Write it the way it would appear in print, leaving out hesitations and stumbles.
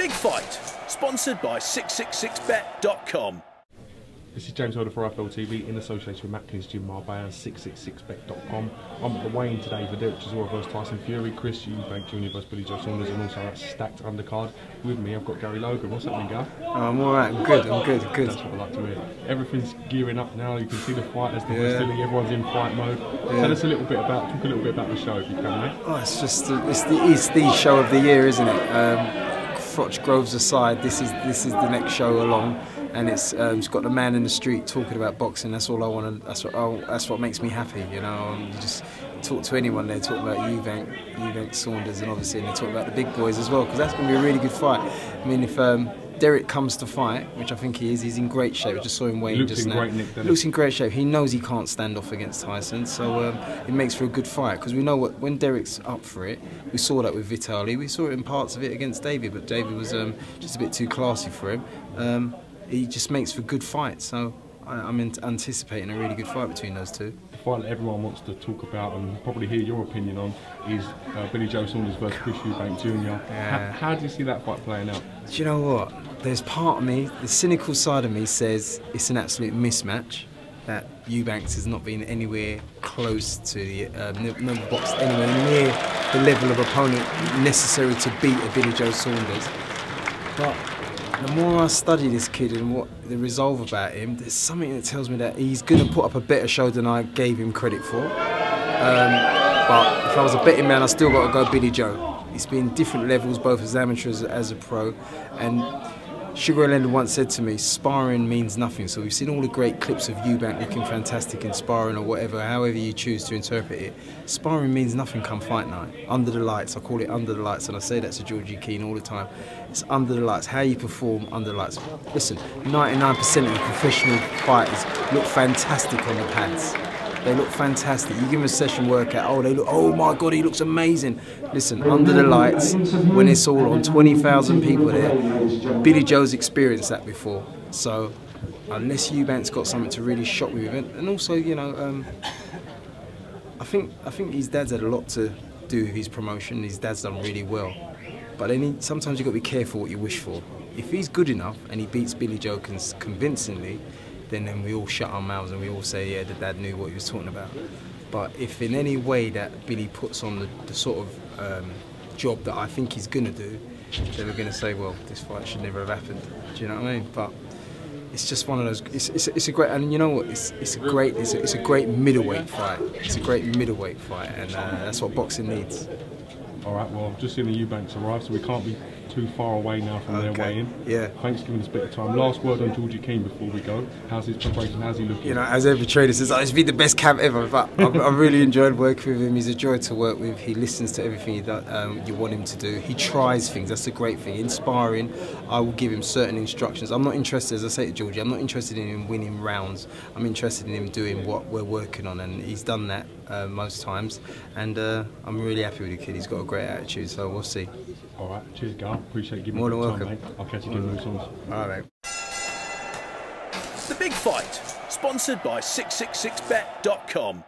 Big Fight, sponsored by 666bet.com. This is James Holder for IFL-TV in association with Macklin's Gym Marbella and 666bet.com. I'm at the weigh-in today for Derek Chisora versus Tyson Fury, Chris Eubank Jr. versus Billy Joe Saunders, and also that stacked undercard. With me, I've got Gary Logan. What's happening, Gar? I'm alright, I'm good. That's what I like to hear. Everything's gearing up now. You can see the fighters, the facility, everyone's in fight mode. Tell us talk a little bit about the show, if you can, mate. Oh, it's just it's the show of the year, isn't it? Frotch Groves aside, this is the next show along, and it's got the man in the street talking about boxing. That's all I want to. That's what makes me happy. You know, you just talk to anyone, they talk about Eubank Saunders, and obviously they talk about the big boys as well, because that's going to be a really good fight. I mean, if Derek comes to fight, which I think he is, he's in great shape. I just saw him weighing just now. Looks in great shape. He knows he can't stand off against Tyson, so it makes for a good fight, because we know when Derek's up for it. We saw that with Vitali. We saw it in parts of it against David, but David was just a bit too classy for him. He just makes for good fights, so I'm anticipating a really good fight between those two. The fight that everyone wants to talk about and probably hear your opinion on is Billy Joe Saunders versus Chris Eubank Jr. How do you see that fight playing out? Do you know what? There's part of me, the cynical side of me says it's an absolute mismatch, that Eubanks has not been anywhere close to the, never boxed anywhere near the level of opponent necessary to beat a Billy Joe Saunders. But the more I study this kid and what the resolve about him, there's something that tells me that he's going to put up a better show than I gave him credit for. But if I was a betting man, I still got to go Billy Joe. He's been different levels, both as amateur as a pro, and Sugar Leonard once said to me, sparring means nothing. So we've seen all the great clips of Eubank looking fantastic in sparring, or whatever, however you choose to interpret it. Sparring means nothing come fight night. Under the lights, I call it under the lights, and I say that to Georgie Keane all the time. It's under the lights, how you perform under the lights. Listen, 99% of the professional fighters look fantastic on the pads. They look fantastic. You give them a session workout, oh my God, he looks amazing. Listen, under the lights, when it's all on, 20,000 people there, Billy Joe's experienced that before. So, unless Eubank's got something to really shock me with it, and also, you know, I think his dad's had a lot to do with his promotion. His dad's done really well, but then sometimes you've got to be careful what you wish for. If he's good enough and he beats Billy Joe convincingly, then we all shut our mouths and we all say, yeah, the dad knew what he was talking about. But if in any way that Billy puts on the sort of job that I think he's going to do, then we're going to say, well, this fight should never have happened. Do you know what I mean? But it's just one of those. It's a great, and you know what? It's a great middleweight fight. It's a great middleweight fight, and that's what boxing needs. All right. Well, I've just seen the Eubanks arrive, so we can't be too far away now from their weigh-in. Yeah. Thanks for giving us a bit of time. Last word on Georgie Keane before we go. How's his preparation? How's he looking? You know, as every trainer says, it's been the best camp ever. But I've really enjoyed working with him. He's a joy to work with. He listens to everything you want him to do. He tries things. That's the great thing. In sparring, I will give him certain instructions. I'm not interested, as I say to Georgie, I'm not interested in him winning rounds. I'm interested in him doing what we're working on, and he's done that most times. And I'm really happy with the kid. He's got a great attitude, so we'll see. All right, cheers, Gar. Appreciate you giving More me than the time, welcome. mate. I'll catch you again very soon. All right, mate. The Big Fight, sponsored by 666bet.com.